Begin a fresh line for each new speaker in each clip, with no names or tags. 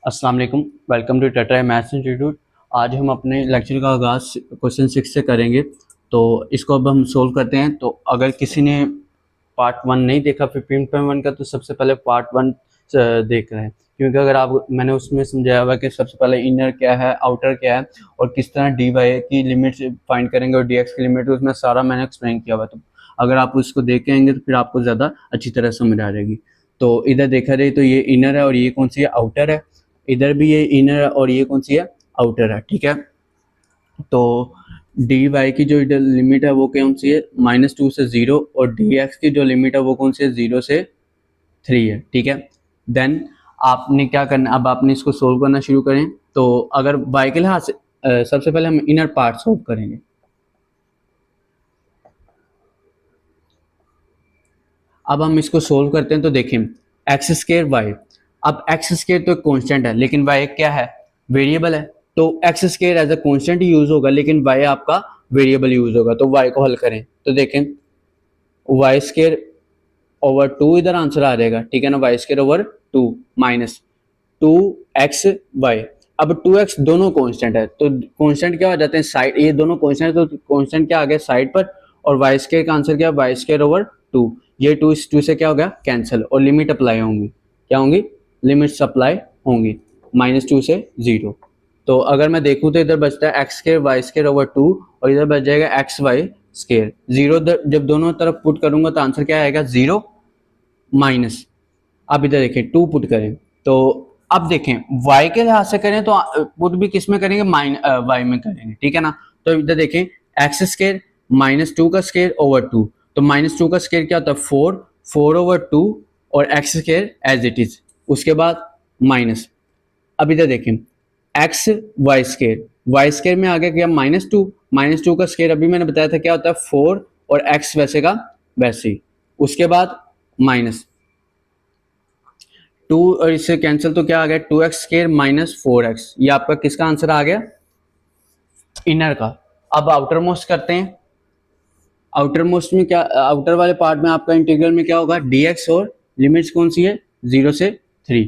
अस्सलाम वालेकुम। Welcome to टट्रा मैथ्स इंस्टीट्यूट। आज हम अपने लेक्चर का आगाज़ क्वेश्चन 6 से करेंगे। तो इसको अब हम सोल्व करते हैं। तो अगर किसी ने पार्ट 1 नहीं देखा 15.1 का, तो सबसे पहले पार्ट 1 देख रहे हैं, क्योंकि अगर आप मैंने उसमें समझाया हुआ कि सबसे पहले इनर क्या है, आउटर क्या है और किस तरह डी वाई की लिमिट फाइंड करेंगे और डी एक्स की लिमिट, उसमें सारा मैंने एक्सप्लेन किया हुआ है। तो अगर आप उसको देखेंगे तो फिर आपको ज़्यादा अच्छी तरह समझ आ जाएगी। तो इधर देखा जाए तो ये इनर है और ये कौन सी है, आउटर है। इधर भी ये इनर है और ये कौन सी है, आउटर है। ठीक है, तो डी वाई की जो इधर लिमिट है वो कौन सी है, -2 से 0, और डी एक्स की जो लिमिट है वो कौन सी है, 0 से 3 है। ठीक है, देन आपने क्या करना, अब आपने इसको सोल्व करना शुरू करें। तो अगर वाई के लिहाज से सबसे पहले हम इनर पार्ट सोल्व करेंगे। अब हम इसको सोल्व करते हैं तो देखें एक्स स्केयर वाई। अब एक्स स्केयर तो कांस्टेंट है, लेकिन वाई क्या है, वेरिएबल है। तो x square as a constant use होगा, लेकिन वाई आपका वेरिएबल यूज होगा। तो वाई को हल करें तो देखें वाई स्केयर ओवर 2 इधर आंसर आ जाएगा। ठीक है ना, y square over 2 minus 2x y. अब 2x दोनों कांस्टेंट है, तो कांस्टेंट क्या हो जाते हैं साइड, ये दोनों कांस्टेंट, तो कांस्टेंट क्या आ गया साइड पर, और वाई स्केयर का आंसर क्या है, वाई स्केयर ओवर 2। ये 2 इस 2 से क्या हो गया, कैंसिल, और लिमिट अप्लाई होंगी, क्या होंगी, लिमिट्स अप्लाई होंगी, -2 से 0। तो अगर मैं देखूं तो इधर बचता है x square y square over 2, और इधर बच जाएगा एक्स वाई स्केयर। 0 जब दोनों तरफ पुट करूंगा तो आंसर क्या आएगा, 0 माइनस, अब इधर देखें 2 पुट करें तो अब देखें y के लिहाज से करें तो पुट भी किस में करेंगे, y में करेंगे। ठीक है ना, तो इधर देखें एक्स स्केयर -2 का स्केयर ओवर 2, तो -2 का स्केयर क्या होता है, 4 ओवर 2, और x square as it is, उसके बाद माइनस। अब इधर देखें एक्स वाई स्केयर में आ गया क्या, -2 का स्केयर अभी मैंने बताया था क्या होता है, 4, और एक्स वैसे का वैसे ही, उसके बाद माइनस 2, और इससे कैंसिल, तो क्या आ गया, 2x स्केयर -4x। ये आपका किसका आंसर आ गया, इनर का। अब आउटर मोस्ट करते हैं। आउटर मोस्ट में क्या, आउटर वाले पार्ट में आपका इंटीग्रल में क्या होगा, dx, और लिमिट्स कौन सी है, 0 से 3।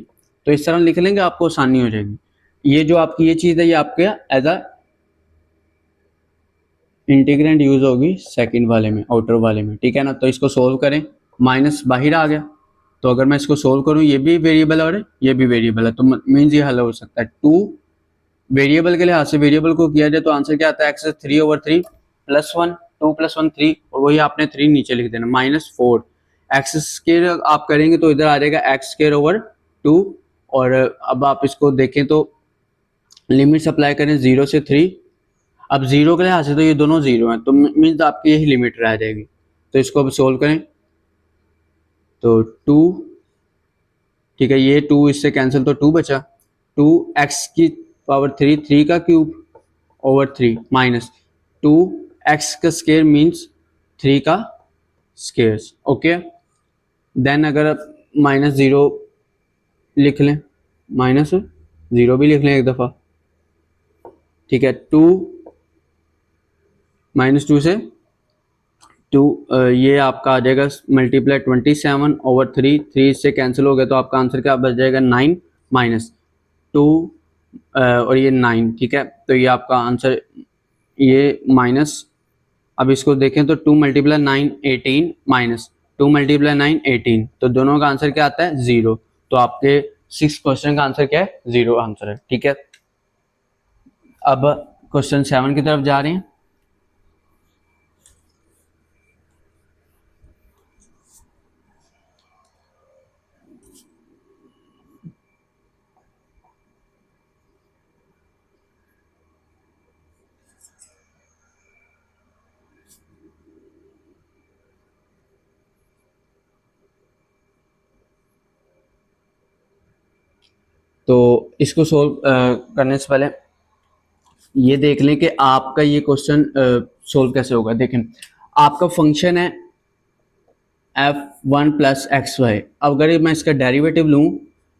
तो इस तरह लिख लेंगे, आपको आसानी हो जाएगी। ये जो आपकी ये चीज है, ये आपके एज अ इंटीग्रेंड यूज होगी सेकंड वाले में, आउटर वाले में। ठीक है ना, तो इसको सोल्व करें, माइनस बाहर आ गया, तो अगर मैं इसको सोल्व करूं, ये भी वेरिएबल है और ये भी वेरिएबल है, तो मीन्स ये हल हो सकता है। 2 वेरिएबल के लिहाज से, वेरिएबल को किया जाए तो आंसर क्या आता है, एक्स 3/3 +1, 2 + 1 3, और वही आपने 3 नीचे लिख देना, -4 एक्स स्केयर आप करेंगे तो इधर आ जाएगा एक्स स्केयर ओवर 2। और अब आप इसको देखें तो लिमिट्स अप्लाई करें 0 से 3। अब 0 के लिहाज से तो ये दोनों 0 हैं, तो मीन्स आपकी यही लिमिट रह जाएगी। तो इसको अब सोल्व करें तो 2, ठीक है, ये 2 इससे कैंसिल, तो 2 बचा, 2x की पावर 3, 3 का क्यूब ओवर 3 माइनस 2x का स्केयर मीन्स 3 का स्केयर। ओके, देन अगर आप -0 लिख लें, -0 भी लिख लें एक दफ़ा। ठीक है, 2 -2 से 2, ये आपका आ जाएगा मल्टीप्लाई 27/3, 3 से कैंसिल हो गया, तो आपका आंसर क्या बच जाएगा, 9 -2, और ये 9। ठीक है, तो ये आपका आंसर, ये माइनस, अब इसको देखें तो 2 × 9 18 माइनस 2 × 9 18, तो दोनों का आंसर क्या आता है, 0। तो आपके 6 क्वेश्चन का आंसर क्या है, 0 आंसर है। ठीक है, अब क्वेश्चन 7 की तरफ जा रहे हैं। तो इसको सोल्व करने से पहले ये देख लें कि आपका ये क्वेश्चन सोल्व कैसे होगा। देखें आपका फंक्शन है f1 + xy। अब अगर मैं इसका डेरिवेटिव लूं,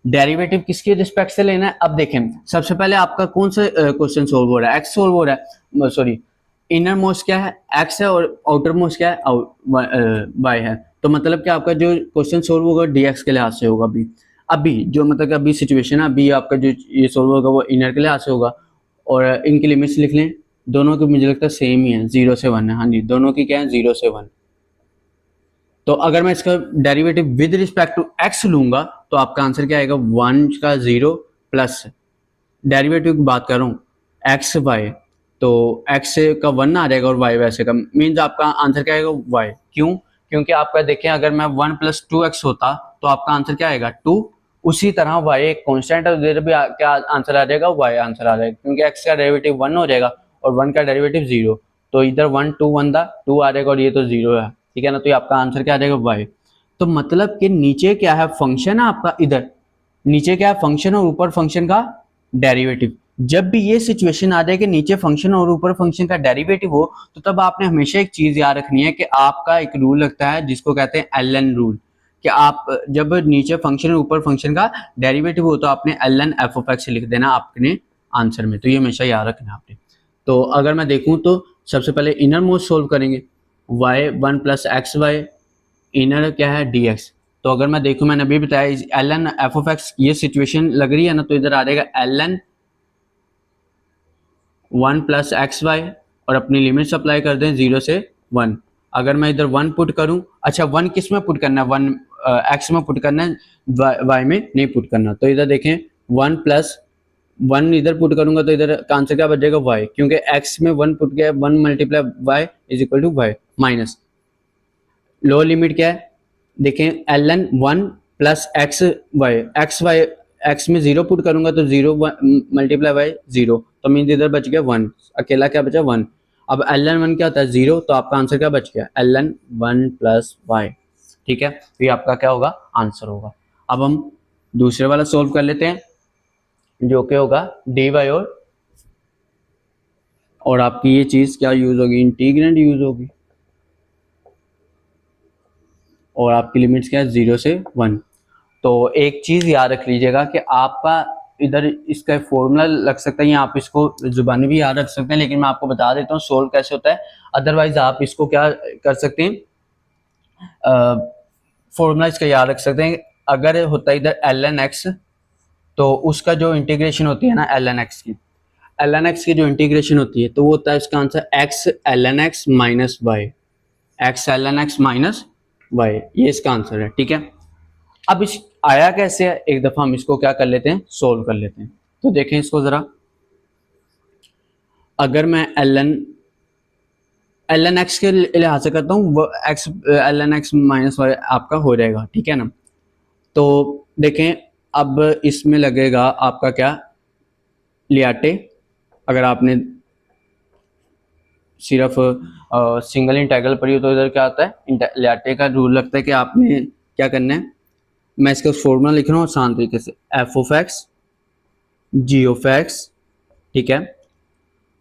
डेरिवेटिव किसके रिस्पेक्ट से लेना है, अब देखें सबसे पहले आपका कौन सा क्वेश्चन सोल्व हो रहा है, x सोल्व हो रहा है, सॉरी इनर मोस्ट क्या है, x है, और आउटर मोस्ट क्या है, y है। तो मतलब कि आपका जो क्वेश्चन सोल्व होगा dx के लिहाज से होगा भी। अभी जो मतलब कि अभी सिचुएशन है, अभी आपका जो ये सोल्व होगा वो इनर के लिहाज से होगा, और इनकी लिमिट्स लिख लें। दोनों की मुझे लगता है सेम ही है, 0 से 1 है। हाँ जी, दोनों की क्या है, 0 से 1। तो अगर मैं इसका derivative with respect to x लूंगा तो आपका आंसर क्या आएगा, 1 का 0 प्लस डेरिवेटिव की बात कर रहा हूँ एक्स वाई, तो एक्स का 1 आ जाएगा और वाई वैसे का, मीन्स आपका आंसर क्या आएगा, वाई। क्यों? क्योंकि आपका देखें, अगर मैं 1 प्लस 2x होता तो आपका आंसर क्या आएगा, 2। उसी तरह y एक कांस्टेंट है, उधर भी क्या आंसर आ जाएगा, y आंसर आ जाएगा, क्योंकि x का डेरिवेटिव 1 हो जाएगा और 1 का डेरिवेटिव 0। तो इधर 1 2 1 था, 2 आ जाएगा और ये तो 0 है, ठीक है ना। तो ये आपका आंसर क्या आ जाएगा, y। तो मतलब कि नीचे क्या है, फंक्शन है आपका, इधर नीचे क्या है, फंक्शन और ऊपर फंक्शन का डेरिवेटिव। जब भी ये सिचुएशन आ जाए कि नीचे फंक्शन और ऊपर फंक्शन का डेरिवेटिव हो, तो तब आपने हमेशा एक चीज याद रखनी है कि आपका एक रूल लगता है जिसको कहते हैं एलन रूल, कि आप जब नीचे फंक्शन और ऊपर फंक्शन का डेरिवेटिव हो तो आपने एलन एफ ऑफ एक्स लिख देना अपने आंसर में। तो ये हमेशा याद रखना है आपने। तो अगर मैं देखूं तो सबसे पहले इनर मोस्ट सोल्व करेंगे, y 1 plus x y, inner क्या है, डी एक्स। तो अगर मैं देखूं, मैंने अभी बताया l n f of x, ये सिचुएशन लग रही है ना, तो इधर आ जाएगा l n 1 plus x y, और अपनी लिमिट्स अप्लाई कर दें 0 से 1। अगर मैं इधर 1 पुट करूं, अच्छा 1 किस में पुट करना है, 1 एक्स में पुट करना है, वाई में नहीं पुट करना। तो इधर देखें 1 प्लस 1 इधर पुट करूंगा तो इधर का आंसर क्या बचेगा, वाई, क्योंकि एक्स में 1 पुट किया है, 1 multiply y is equal to y minus lower limit क्या है, देखें l n 1 plus x y x में 0 पुट करूंगा तो 0 मल्टीप्लाई बाई 0, तो मीन इधर बच गया 1, अकेला क्या बचा 1। अब एल एन 1 क्या होता है, 0, तो आपका आंसर क्या बच गया, एल एन 1 प्लस वाई, ठीक है। तो ये आपका क्या होगा, आंसर होगा। अब हम दूसरे वाला सोल्व कर लेते हैं, जो कि होगा डी वाई, और आपकी ये चीज क्या यूज होगी, इंटीग्रेंड यूज होगी, और आपकी लिमिट्स क्या है, 0 से 1। तो एक चीज याद रख लीजिएगा कि आपका इधर इसका फॉर्मूला लग सकता है, या आप इसको जुबानी भी याद रख सकते हैं, लेकिन मैं आपको बता देता हूँ सोल्व कैसे होता है। अदरवाइज आप इसको क्या कर सकते हैं, फॉर्मूला इसका याद रख सकते हैं। अगर होता है इधर एल एन एक्स, तो उसका जो इंटीग्रेशन होती है ना एल एन एक्स की, एल एन एक्स की जो इंटीग्रेशन होती है, तो वो होता है इसका answer x l n x minus y, x l n x minus y, ये इसका आंसर है, ठीक है। अब इस आया कैसे है, एक दफा हम इसको क्या कर लेते हैं, सोल्व कर लेते हैं। तो देखें इसको जरा, अगर मैं एल एन एक्स के लिहाज से करता हूँ, वो x l n x minus y आपका हो जाएगा, ठीक है ना। तो देखें अब इसमें लगेगा आपका क्या, लियाटे। अगर आपने सिर्फ सिंगल इंटेग्रल पढ़ी हो तो इधर क्या आता है, लियाटे का रूल लगता है कि आपने क्या करना है, मैं इसका फॉर्मूला लिख रहा हूँ आसान तरीके से, f of x g of x, ठीक है,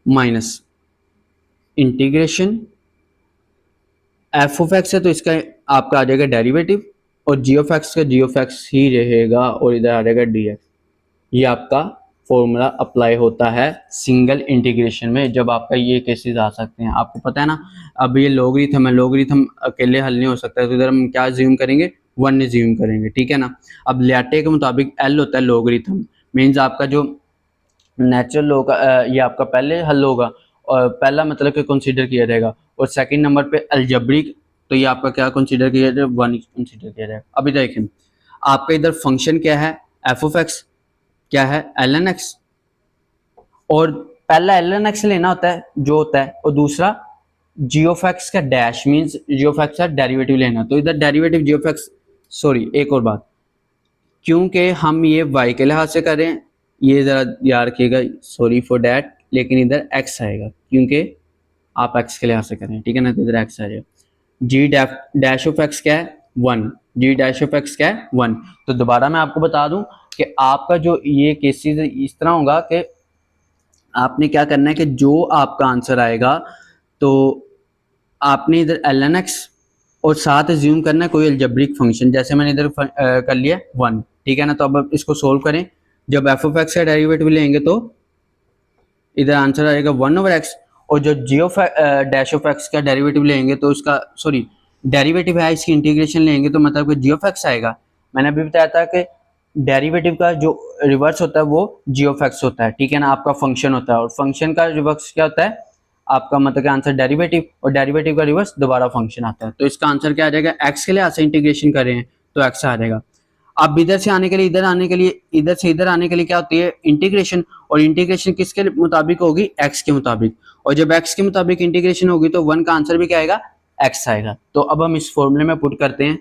minus integration f of x है तो इसका आपका आ जाएगा डेरिवेटिव, और जी ऑफ एक्स का जी ऑफ एक्स ही रहेगा, और इधर आ जाएगा डी एक्स। ये आपका फॉर्मूला अप्लाई होता है सिंगल इंटीग्रेशन में, जब आपका ये केसेस आ सकते हैं। आपको पता है ना, अब ये लॉगरिथम है, लॉगरिथम अकेले हल नहीं हो सकता, तो इधर हम क्या ज्यूम करेंगे, 1 ज्यूम करेंगे, ठीक है ना। अब लियाटे के मुताबिक एल होता है लॉगरिथम, मीन्स आपका जो नेचुरल लॉग ये आपका पहले हल होगा, और पहला मतलब कि कंसीडर किया जाएगा, और सेकंड नंबर पे अलजेब्रिक, तो ये आपका क्या कंसीडर किया जाएगा, 1 कंसीडर किया जाएगा। अभी देखें आपका इधर फंक्शन क्या है, एफ ऑफ एक्स, क्या है एल एन एक्स, और पहला एल एन एक्स लेना होता है जो होता है, और दूसरा जी ऑफ एक्स का dash, means g of x का डेरिवेटिव लेना। तो इधर derivative g of x, sorry एक और बात, क्योंकि हम ये y के लिहाज से करें, ये ज़रा याद रखिएगा, सॉरी फॉर डैट, लेकिन इधर x आएगा क्योंकि आप x के लिहाज से करें, ठीक है ना, तो इधर x आ जाएगा। जी डैश ऑफ x क्या है, 1, जी डैश ऑफ x क्या है, 1। तो दोबारा मैं आपको बता दूं कि आपका जो ये केसेस इस तरह होगा कि आपने क्या करना है कि जो आपका आंसर आएगा, तो आपने इधर एल एन एक्स और साथ ज्यूम करना है कोई अलजेब्रिक फंक्शन, जैसे मैंने इधर कर लिया 1, ठीक है ना। तो अब इसको सोल्व करें, जब एफ ऑफ एक्स का डेरिवेटिव लेंगे तो इधर आंसर आएगा 1 ओवर एक्स, और जो जी ऑफ डैश ऑफ एक्स का डेरिवेटिव लेंगे तो इसका, सॉरी डेरिवेटिव है, इसकी इंटीग्रेशन लेंगे तो मतलब कि जी ऑफ एक्स आएगा। मैंने अभी बताया था कि डेरिवेटिव का जो रिवर्स होता है वो जी ऑफ एक्स होता है, ठीक है ना, आपका फंक्शन होता है, और फंक्शन का रिवर्स क्या होता है आपका, मतलब आंसर डेरिवेटिव, और डेरिवेटिव का रिवर्स दोबारा फंक्शन आता है। तो इसका आंसर क्या आ जाएगा, एक्स के लिए ऐसे इंटीग्रेशन कर रहे हैं तो एक्स आ जाएगा। अब इधर से आने के लिए, इधर आने के लिए, इधर से इधर आने के लिए क्या होती है इंटीग्रेशन, और इंटीग्रेशन किसके मुताबिक होगी, एक्स के मुताबिक, और जब एक्स के मुताबिक इंटीग्रेशन होगी तो वन का आंसर भी क्या आएगा, एक्स आएगा। तो अब हम इस फॉर्मूले में पुट करते हैं,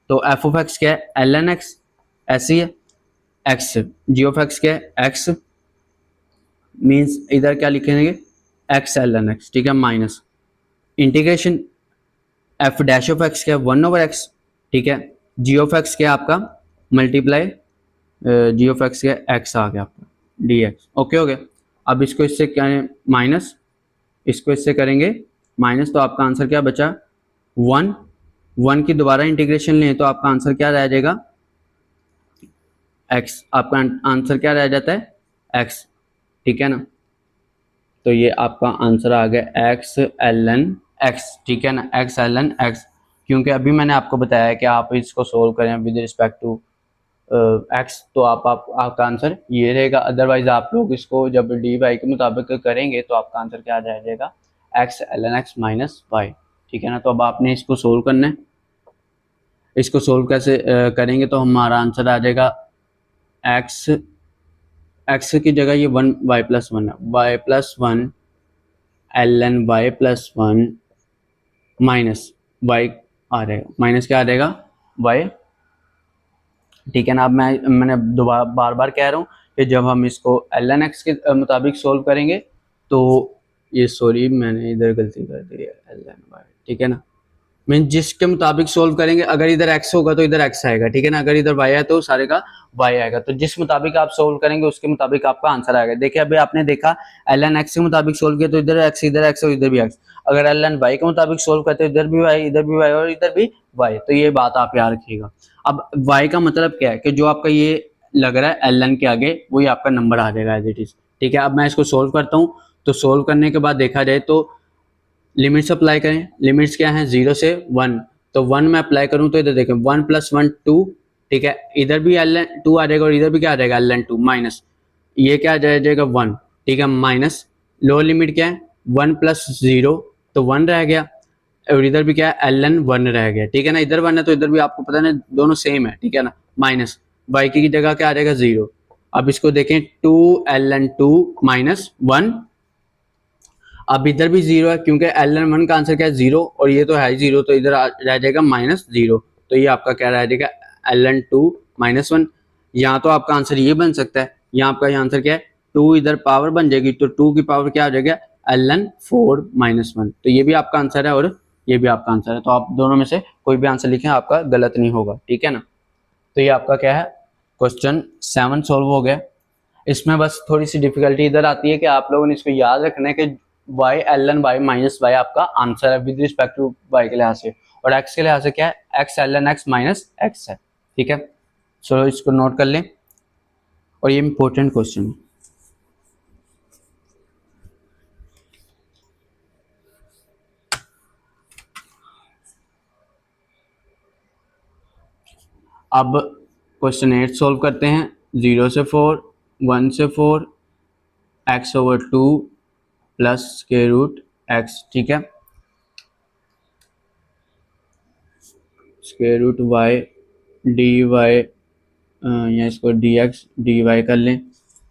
तो एफ ऑफ एक्स क्या है, एल एन एक्स, ऐसी है, एक्स जी ऑफ एक्स क्या है, एक्स मीन्स इधर क्या लिखेंगे, एक्स एल एन एक्स, ठीक है, minus integration F dash of x क्या है, वन ओवर एक्स, ठीक है, जी ऑफ एक्स क्या है आपका मल्टीप्लाई जी ऑफ एक्स क्या है, एक्स आ गया आपका डी एक्स, ओके हो गया। अब इसको इससे क्या है माइनस, इसको इससे करेंगे माइनस, तो आपका आंसर क्या बचा, वन, वन की दोबारा इंटीग्रेशन लें तो आपका आंसर क्या रह जाएगा, एक्स, आपका आंसर क्या रह जाता है, एक्स, ठीक है ना। तो ये आपका आंसर आ गया एक्स एल एन एक्स, ठीक है ना, एक्स एल एन एक्स, क्योंकि अभी मैंने आपको बताया है कि आप इसको सोल्व करें विद रिस्पेक्ट टू एक्स, तो आपका आंसर ये रहेगा। अदरवाइज आप लोग इसको जब डी वाई के मुताबिक करेंगे तो आपका आंसर क्या आ जाएगा, x l n x minus y, ठीक है ना। तो अब आपने इसको सोल्व करना है, इसको सोल्व कैसे करेंगे, तो हमारा आंसर आ जाएगा एक्स, एक्स की जगह ये वन वाई प्लस वन है, Y plus one L N Y plus one minus Y आ रहेगा, माइनस क्या आ रहेगा, वाई, ठीक है ना। अब मैंने दोबारा बार बार कह रहा हूँ कि जब हम इसको एल एन एक्स के मुताबिक सोल्व करेंगे तो ये, सॉरी मैंने इधर गलती कर दी है, एल एन वाई, ठीक है ना, मीन जिसके मुताबिक सोल्व करेंगे, अगर इधर x होगा तो इधर x आएगा, ठीक है ना, अगर इधर y है तो सारे का y आएगा, तो जिस मुताबिक आप सोल्व करेंगे उसके मुताबिक आपका आंसर आएगा। देखिए अभी आपने देखा एल एन एक्स के मुताबिक सोल्व किया तो इधर x, इधर x और इधर भी x, अगर एल एन वाई के मुताबिक सोल्व करते इधर भी y, इधर भी y और इधर भी y, तो ये बात आप याद रखिएगा। अब y का मतलब क्या है कि जो आपका ये लग रहा है एल एन के आगे वही आपका नंबर आ जाएगा एज इट इज, ठीक है। अब मैं इसको सोल्व करता हूँ, तो सोल्व करने के बाद देखा जाए तो लिमिट्स अप्लाई करें, लिमिट्स क्या है, जीरो से वन, तो वन में अप्लाई करूं तो इधर देखें वन प्लस वन टू, ठीक है, इधर भी एल एन टू आ जाएगा और इधर भी क्या आ जाएगा एल एन टू, माइनस ये क्या आ जाएगा वन, ठीक है, माइनस लोअर लिमिट क्या है वन प्लस जीरो, तो वन रह गया, और इधर भी क्या है एल एन वन रह गया, ठीक है ना, इधर वन है तो इधर भी आपको पता है दोनों सेम है, ठीक है ना, माइनस वाई की जगह क्या आ जाएगा जीरो। अब इसको देखें two l n two minus one, अब इधर भी जीरो है क्योंकि एल एन वन का आंसर क्या है जीरो, और ये तो है जीरो, तो इधर रह जाएगा माइनस जीरो, तो ये आपका क्या रह जाएगा l n two minus one. यहाँ तो आपका आंसर ये बन सकता है, यहाँ आपका आंसर क्या है टू, इधर पावर बन जाएगी तो टू की पावर क्या आ जाएगा l n four minus one, तो ये भी आपका आंसर है और ये भी आपका आंसर है, तो आप दोनों में से कोई भी आंसर लिखें आपका गलत नहीं होगा, ठीक है ना। तो ये आपका क्या है क्वेश्चन 7 सोल्व हो गया। इसमें बस थोड़ी सी डिफिकल्टी इधर आती है कि आप लोगों ने इसको याद रखना है कि y l N y minus y आपका आंसर है विद रिस्पेक्ट टू वाई के लिहाज से, और एक्स के लिहाज से क्या है x l n x minus x है, ठीक है। चलो इसको नोट कर लें, और ये इंपॉर्टेंट क्वेश्चन है। अब क्वेश्चन 8 सोल्व करते हैं, 0 से 4, 1 से 4, x over 2 plus square root x, ठीक है, square root y d y, या इसको डी एक्स डी वाई कर लें।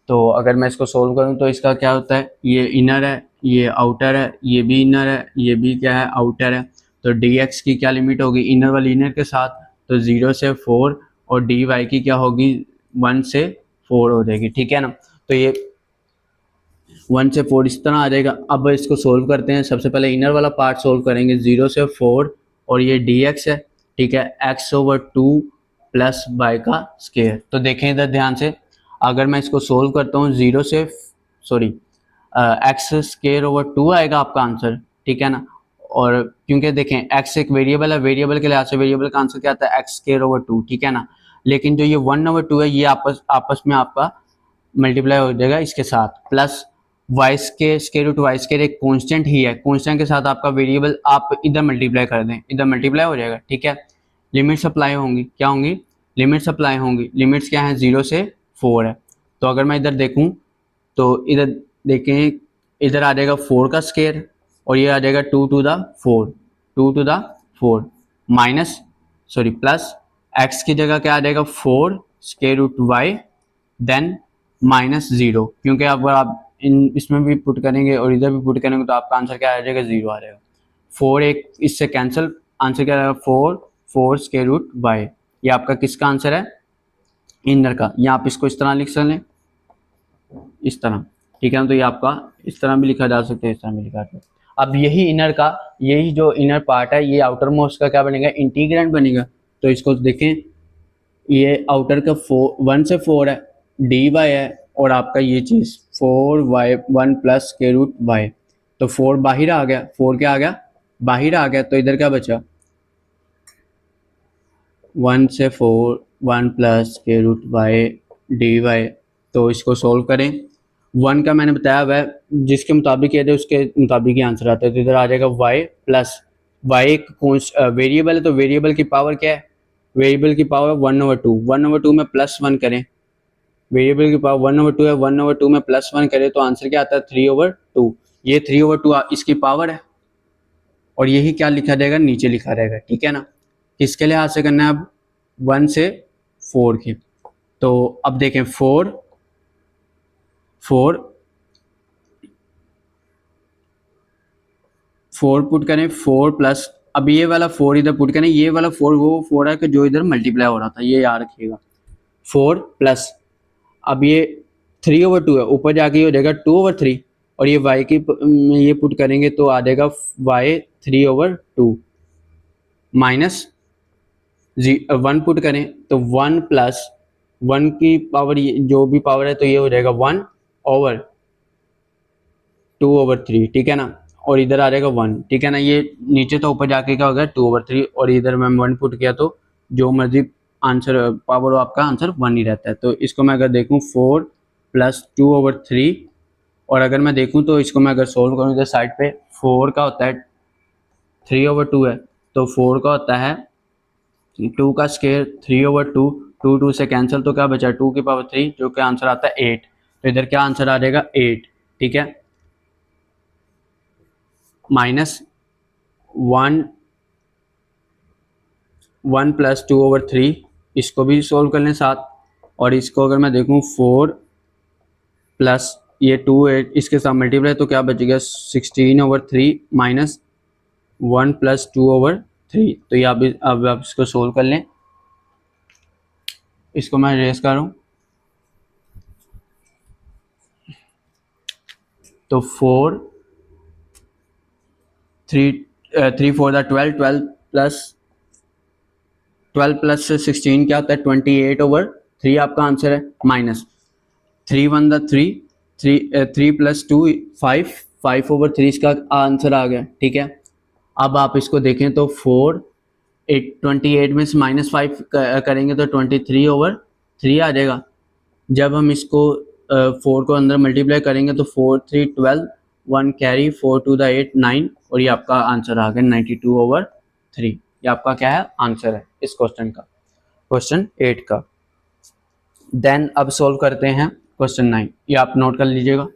तो अगर मैं इसको सोल्व करूं तो इसका क्या होता है, ये इनर है, ये आउटर है, ये भी इनर है, ये भी क्या है आउटर है, तो डी एक्स की क्या लिमिट होगी इनर वाली इनर के साथ, तो 0 से 4, और डी वाई की क्या होगी 1 से 4 हो जाएगी, ठीक है ना। तो ये 1 से 4 इस तरह आ जाएगा। अब इसको सोल्व करते हैं, सबसे पहले इनर वाला पार्ट सोल्व करेंगे, 0 से 4 और ये डी एक्स है, ठीक है, एक्स ओवर 2 प्लस वाई का स्क्वायर। तो देखें इधर ध्यान से, अगर मैं इसको सोल्व करता हूँ 0 से एक्स स्क्वायर ओवर 2 आएगा आपका आंसर, ठीक है ना, और क्योंकि देखें एक्स एक वेरिएबल है, वेरिएबल के लिहाज से वेरिएबल का आंसर क्या आता है एक्स स्क्वायर ओवर 2, ठीक है ना, लेकिन जो ये 1 ओवर 2 है ये आपस में आपका मल्टीप्लाई हो जाएगा इसके साथ, प्लस वाई के स्क्वायर रूट वाई स्क्वायर एक कांस्टेंट ही है, कांस्टेंट के साथ आपका वेरिएबल आप इधर मल्टीप्लाई कर दें, इधर मल्टीप्लाई हो जाएगा, ठीक है। लिमिट्स अप्लाई होंगी, क्या होंगी लिमिट्स अप्लाई होंगी। लिमिट्स क्या है, 0 से 4 है। तो अगर मैं इधर देखूं तो इधर देखें, इधर आ जाएगा 4 का स्केयर और ये आ जाएगा 2 to the 4, 2 to the 4 minus sorry plus x की जगह क्या आ जाएगा 4 square root y then minus 0, क्योंकि अगर आप इसमें भी पुट करेंगे और इधर भी पुट करेंगे तो आपका आंसर क्या आ जाएगा, 0 आ जाएगा। 4 एक इससे कैंसिल, आंसर क्या आएगा 4 स्केयर रूट y। ये आपका किसका आंसर है, इनर का। या आप इसको इस तरह लिख सकते हैं, इस तरह, ठीक है ना। तो ये आपका इस तरह भी लिखा जा सकता है, इस तरह भी लिखा जा सकता है। अब यही इनर का, यही जो इनर पार्ट है, ये आउटर मोस्ट का क्या बनेगा, इंटीग्रेंड बनेगा। तो इसको देखें, ये आउटर का 1 से 4 है, डी वाई है, और आपका ये चीज़ 4y 1 plus square root y। तो 4 बाहर आ गया, 4 क्या आ गया, बाहर आ गया। तो इधर क्या बचा, 1 से 4 1 plus square root y d y. तो इसको सोल्व करें, 1 का मैंने बताया हुआ है, जिसके मुताबिक ये उसके मुताबिक ही आंसर आता है। तो इधर आ जाएगा y प्लस y एक वेरिएबल है, तो वेरिएबल की पावर क्या है, वेरिएबल की पावर 1/2, 1/2 में +1 करें, वेरिएबल की पावर 1/2 है, 1/2 में +1 करें तो आंसर क्या आता है 3/2। ये 3/2 इसकी पावर है, और यही क्या लिखा जाएगा, नीचे लिखा रहेगा, ठीक है ना। किसके लिहाज से करना है अब, 1 से 4 के। तो अब देखें 4 पुट करें, 4 प्लस, अब ये वाला 4 इधर पुट करें, ये वाला 4 वो 4 है कि जो इधर मल्टीप्लाई हो रहा था, ये याद रखिएगा। 4 प्लस, अब ये 3/2 है, ऊपर जाके ये हो जाएगा 2/3, और ये y की ये पुट करेंगे तो आ जाएगा y 3/2 माइनस 1 पुट करें तो 1 प्लस 1 की पावर जो भी पावर है तो ये हो जाएगा 1/2/3, ठीक है ना। और इधर आ जाएगा 1, ठीक है ना। ये नीचे तो ऊपर जाके क्या हो गया 2/3, और इधर मैं 1 पुट किया तो जो मर्जी आंसर पावर हो आपका आंसर 1 ही रहता है। तो इसको मैं अगर देखूं 4 प्लस 2/3, और अगर मैं देखूं तो इसको मैं अगर सोल्व करूं इधर साइड पे, 4 का होता है 3/2 है, तो 4 का होता है 2 का स्केयर 3/2, 2 से कैंसिल तो क्या बचा 2 की पावर 3, जो कि आंसर आता है 8। तो इधर क्या आंसर आ जाएगा 8, ठीक है। माइनस 1 प्लस 2/3, इसको भी सोल्व कर लें साथ, और इसको अगर मैं देखूं 4 प्लस ये 2 8 इसके साथ मल्टीप्लाई तो क्या बचेगा 16/3 माइनस 1 प्लस 2/3। तो ये अब आप इसको सोल्व कर लें, इसको मैं रेस कर रहा हूँ। तो 4 3 4 12 12 प्लस 16 क्या होता है 28/3 आपका आंसर है, माइनस 3 1 3 प्लस 2 5/3 इसका आंसर आ गया, ठीक है। अब आप इसको देखें तो 28 में से -5 करेंगे तो 23/3 आ जाएगा। जब हम इसको 4 को अंदर मल्टीप्लाई करेंगे तो 4 3 12 1 कैरी 4 2 द 8 9, और ये आपका आंसर आ गया 92/3। ये आपका क्या है आंसर है इस क्वेश्चन का, क्वेश्चन 8 का। देन अब सॉल्व करते हैं क्वेश्चन 9, ये आप नोट कर लीजिएगा।